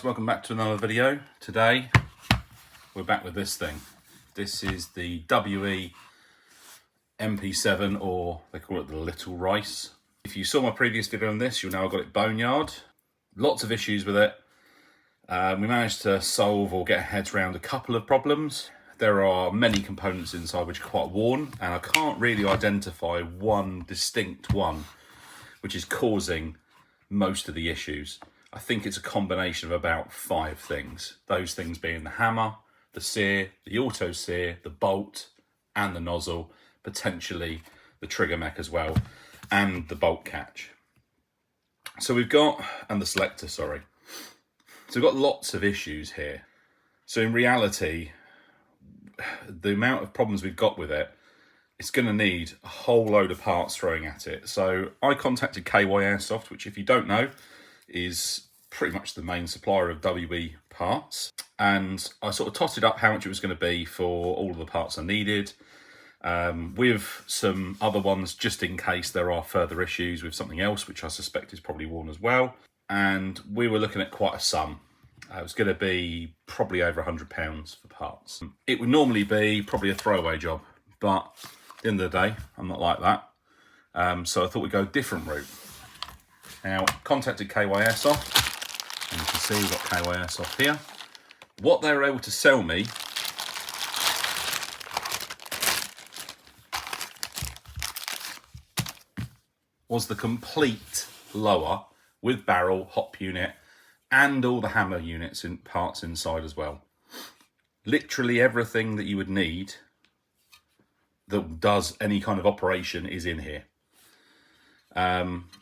welcome back to another video. Today we're back with this thing. This is the WE MP7, or they call it the Little Rice. If you saw my previous video on this, you'll know I got it boneyard. Lots of issues with it. We managed to solve or get our heads around a couple of problems. There are many components inside which are quite worn, and I can't really identify one distinct one which is causing most of the issues. I think it's a combination of about 5 things. Those things being the hammer, the sear, the auto sear, the bolt, and the nozzle, potentially the trigger mech as well, and the bolt catch. So we've got, and the selector, sorry. So we've got lots of issues here. So in reality, the amount of problems we've got with it, it's going to need a whole load of parts throwing at it. So I contacted KY Airsoft, which if you don't know, is pretty much the main supplier of WE parts. And I sort of totted up how much it was going to be for all of the parts I needed, with some other ones just in case there are further issues with something else, which I suspect is probably worn as well. And we were looking at quite a sum. It was going to be probably over £100 for parts. It would normally be probably a throwaway job, but at the end of the day, I'm not like that. So I thought we'd go a different route. Now, contacted KY Airsoft, and you can see we've got KY Airsoft here. What they were able to sell me was the complete lower with barrel, hop unit, and all the hammer units and parts inside as well. Literally everything that you would need that does any kind of operation is in here.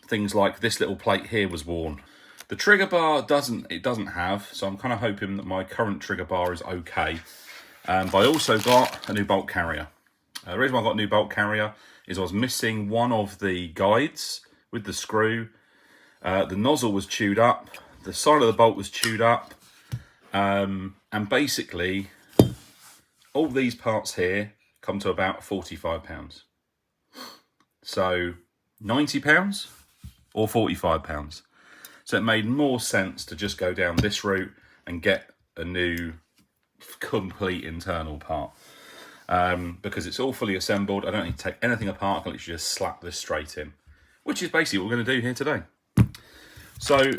Things like this little plate here was worn. The trigger bar doesn't have, so I'm kind of hoping that my current trigger bar is okay. But I also got a new bolt carrier. The reason why I got a new bolt carrier is I was missing one of the guides with the screw. The nozzle was chewed up, the side of the bolt was chewed up, and basically all these parts here come to about £45. So £90 or £45. So it made more sense to just go down this route and get a new complete internal part. Because it's all fully assembled, I don't need to take anything apart, I can literally just slap this straight in. Which is basically what we're going to do here today. So,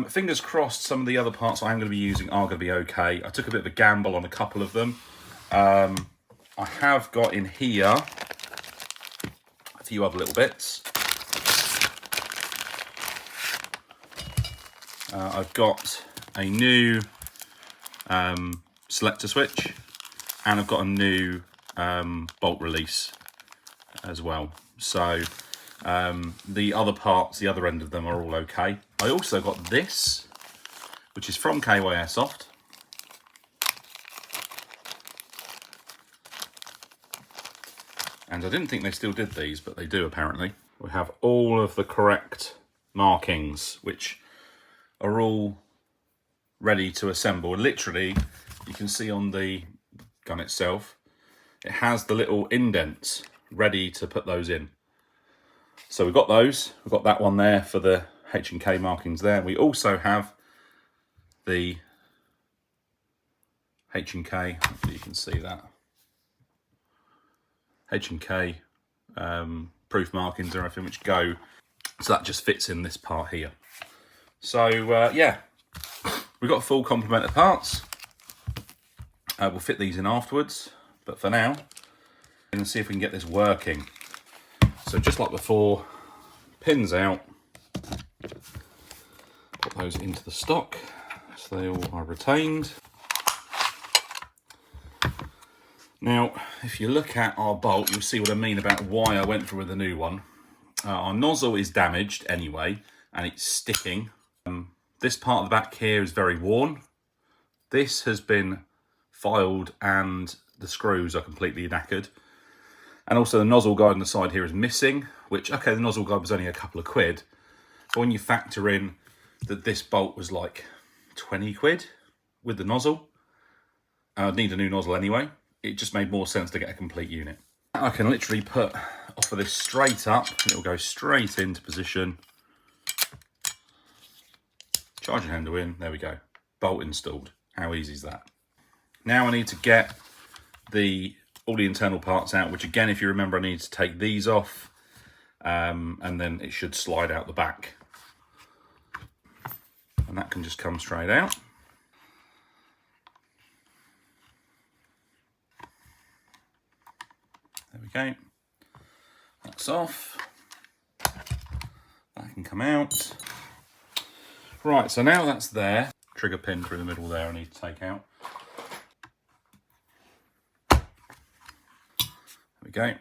fingers crossed some of the other parts I'm going to be using are going to be okay. I took a bit of a gamble on a couple of them. I have got in here a few other little bits. I've got a new selector switch, and I've got a new bolt release as well. So the other parts, the other end of them are all okay. I also got this, which is from KY Airsoft. And I didn't think they still did these, but they do apparently. We have all of the correct markings, which are all ready to assemble. Literally, you can see on the gun itself, it has the little indents ready to put those in. So we've got those. We've got that one there for the H&K markings there. We also have the H&K, hopefully you can see that. H&K proof markings and everything which go. So that just fits in this part here. So yeah, we've got a full complement of parts. We'll fit these in afterwards, but for now, we're going to see if we can get this working. So just like before, pins out, put those into the stock so they all are retained. Now, if you look at our bolt, you'll see what I mean about why I went for with the new one. Our nozzle is damaged anyway, and it's sticking. This part of the back here is very worn. This has been filed and the screws are completely knackered. And also the nozzle guide on the side here is missing, which, okay, the nozzle guide was only a couple of quid. But when you factor in that this bolt was like 20 quid with the nozzle, and I'd need a new nozzle anyway, it just made more sense to get a complete unit. I can literally put off of this straight up, it will go straight into position. Charging handle in, there we go. bolt installed. How easy is that? Now I need to get all the internal parts out, which again, if you remember, I need to take these off, and then it should slide out the back. And that can just come straight out. There we go. That's off. That can come out. Right, so now that's there. Trigger pin through the middle there I need to take out. There we go.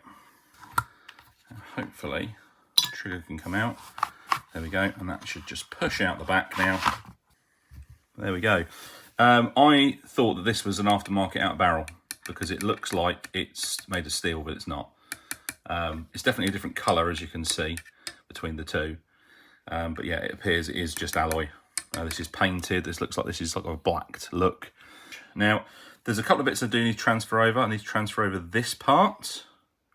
And hopefully the trigger can come out. There we go, and that should just push out the back now. There we go. I thought that this was an aftermarket out barrel because it looks like it's made of steel, but it's not. It's definitely a different colour, as you can see, between the two. But yeah, it appears it is just alloy. This is painted. This looks like this is like a blacked look. Now, there's a couple of bits I do need to transfer over. I need to transfer over this part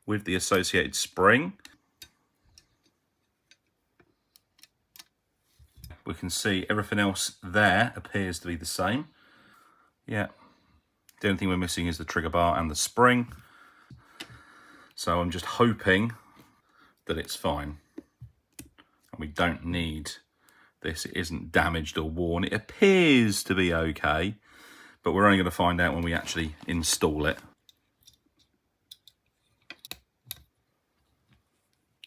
with the associated spring. We can see everything else there appears to be the same. Yeah. The only thing we're missing is the trigger bar and the spring. So I'm just hoping that it's fine. And we don't need this. It isn't damaged or worn. It appears to be okay, but we're only going to find out when we actually install it.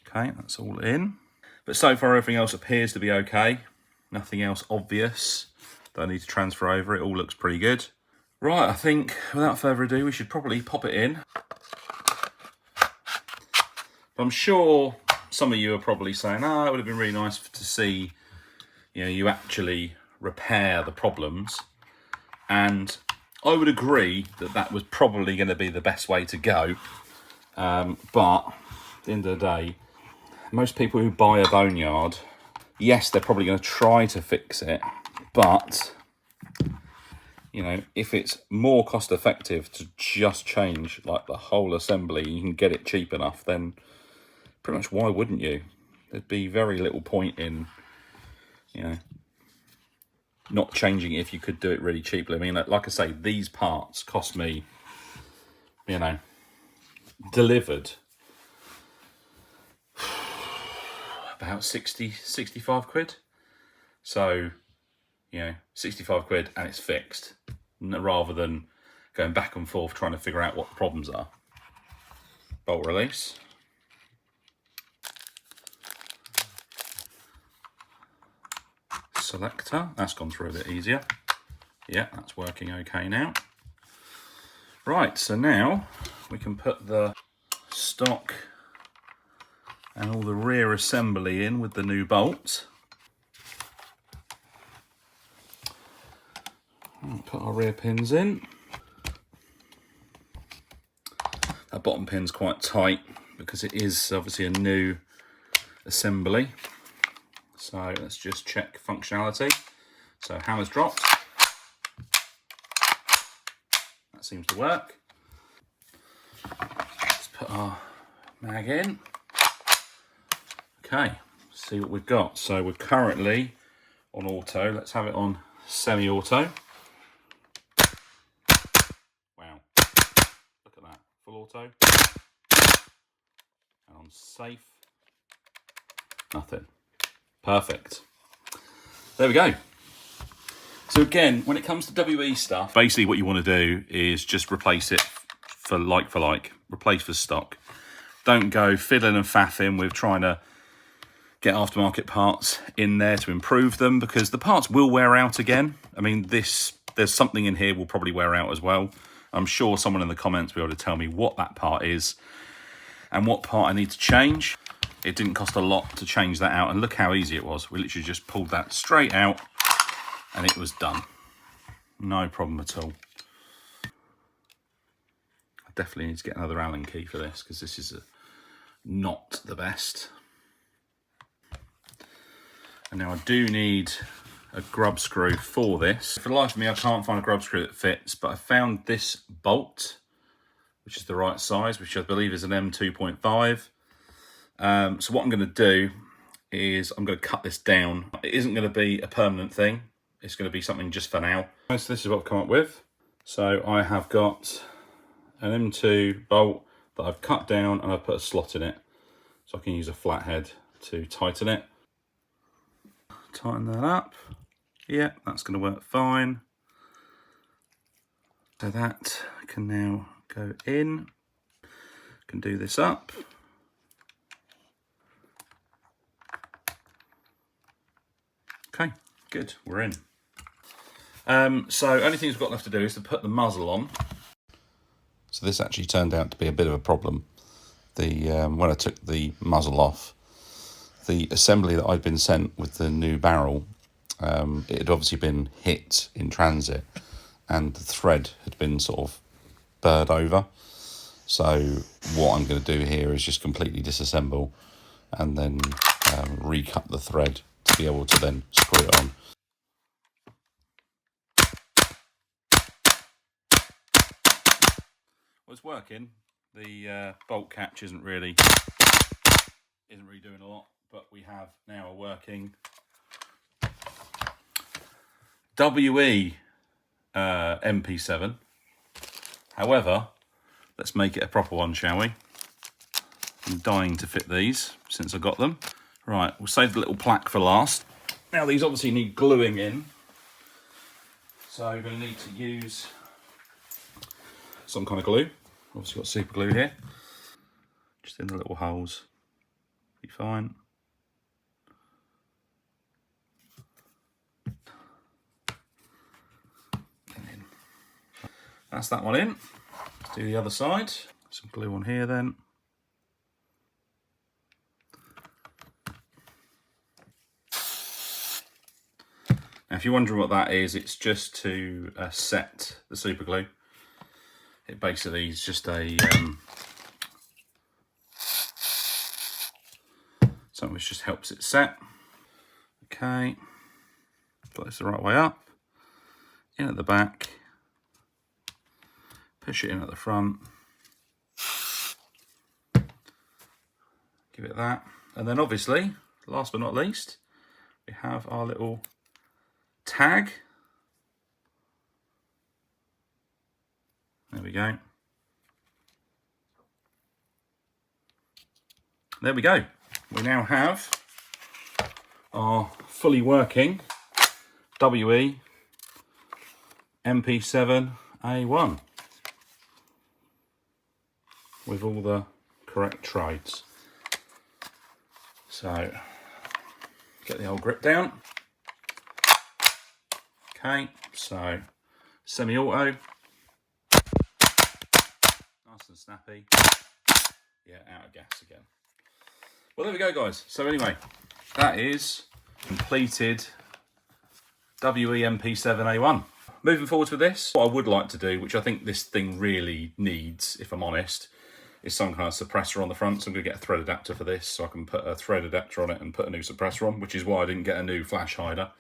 Okay, that's all in. But so far everything else appears to be okay. Nothing else obvious that I need to transfer over. It all looks pretty good. Right, I think without further ado, we should probably pop it in. But I'm sure some of you are probably saying, oh, it would have been really nice to see, you know, you actually repair the problems. And I would agree that that was probably going to be the best way to go. But at the end of the day, most people who buy a boneyard, yes, they're probably going to try to fix it, but, you know, if it's more cost effective to just change like the whole assembly, you can get it cheap enough, then pretty much why wouldn't you? There'd be very little point in, you know, not changing it if you could do it really cheaply. I mean, like I say, these parts cost me, you know, delivered about 65 quid. So, you know, 65 quid and it's fixed, rather than going back and forth trying to figure out what the problems are. Bolt release. Selector, that's gone through a bit easier. Yeah, that's working okay now. Right, so now we can put the stock and all the rear assembly in with the new bolts. Put our rear pins in. That bottom pin's quite tight because it is obviously a new assembly. So let's just check functionality. So hammer's dropped. That seems to work. Let's put our mag in. Okay, see what we've got. So we're currently on auto. Let's have it on semi-auto. Wow, look at that, full auto. And on safe, nothing. Perfect. There we go. So again, when it comes to WE stuff, basically what you want to do is just replace it for like, replace for stock. Don't go fiddling and faffing with trying to get aftermarket parts in there to improve them, because the parts will wear out again. I mean, there's something in here will probably wear out as well. I'm sure someone in the comments will be able to tell me what that part is and what part I need to change. It didn't cost a lot to change that out, and look how easy it was. We literally just pulled that straight out and it was done. No problem at all. I definitely need to get another Allen key for this, because this is not the best. And now I do need a grub screw for this. For the life of me, I can't find a grub screw that fits, but I found this bolt, which is the right size, which I believe is an M2.5. So what I'm going to do is I'm going to cut this down. It isn't going to be a permanent thing. it's going to be something just for now. So this is what I've come up with. So I have got an M2 bolt that I've cut down and I've put a slot in it. So I can use a flathead to tighten it. Tighten that up. Yeah, that's going to work fine. So that can now go in. Can do this up. Okay, good, we're in. So only thing we've got left to do is to put the muzzle on. So this actually turned out to be a bit of a problem. When I took the muzzle off, the assembly that I'd been sent with the new barrel, it had obviously been hit in transit and the thread had been sort of burred over. So what I'm going to do here is just completely disassemble and then recut the thread to be able to then screw it on. Well, it's working. The bolt catch isn't really doing a lot, but we have now a working WE MP7. However, let's make it a proper one, shall we? I'm dying to fit these since I got them. Right, we'll save the little plaque for last. Now these obviously need gluing in, so I'm going to need to use some kind of glue. Obviously got super glue here, just in the little holes. Be fine. That's that one in. Let's do the other side. Some glue on here then. Now if you're wondering what that is, it's just to set the super glue. It basically is just a something which just helps it set. Okay, put this the right way up, in at the back, push it in at the front, give it that, and then obviously, last but not least, we have our little tag. There we go. There we go. We now have our fully working WE MP7A1 with all the correct trades. So get the old grip down. Okay, so semi-auto. Nice and snappy. Yeah, out of gas again. Well, there we go, guys. So anyway, that is completed WEMP7A1. Moving forwards with this, what I would like to do, which I think this thing really needs, if I'm honest, is some kind of suppressor on the front. So I'm going to get a thread adapter for this, so I can put a thread adapter on it and put a new suppressor on, which is why I didn't get a new flash hider.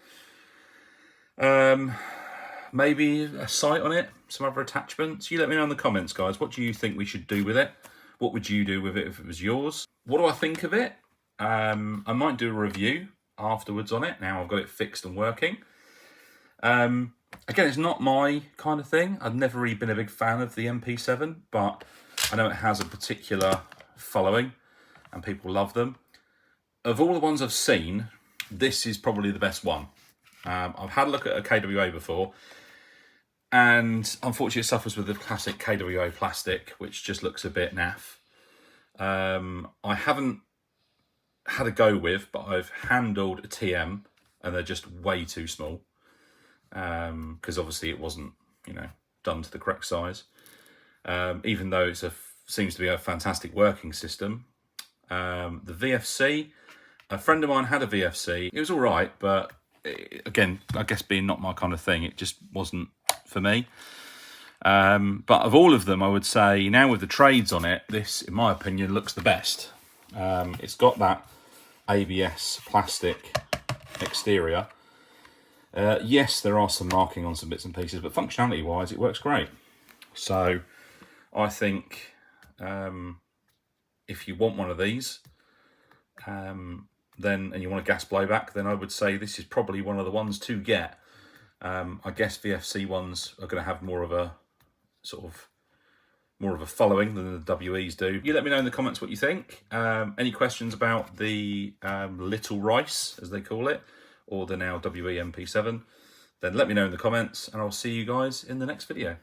Maybe a sight on it, some other attachments. You let me know in the comments, guys. What do you think we should do with it? What would you do with it if it was yours? What do I think of it? I might do a review afterwards on it. Now I've got it fixed and working. Again, it's not my kind of thing. I've never really been a big fan of the MP7, but I know it has a particular following and people love them. Of all the ones I've seen, this is probably the best one. I've had a look at a KWA before, and unfortunately it suffers with the classic KWA plastic, which just looks a bit naff. I haven't had a go with, but I've handled a TM, and they're just way too small, because obviously it wasn't, you know, done to the correct size. Even though it seems to be a fantastic working system. The VFC, a friend of mine had a VFC. It was all right, but again, I guess being not my kind of thing, it just wasn't for me. But of all of them, I would say now with the trades on it, this, in my opinion, looks the best. It's got that ABS plastic exterior. Yes, there are some marking on some bits and pieces, but functionality-wise, it works great. So I think if you want one of these, and you want a gas blowback, then I would say this is probably one of the ones to get. I guess VFC ones are going to have more of a following than the WEs do. You let me know in the comments what you think. Any questions about the Little Rice, as they call it, or the now WE MP7, then let me know in the comments, and I'll see you guys in the next video.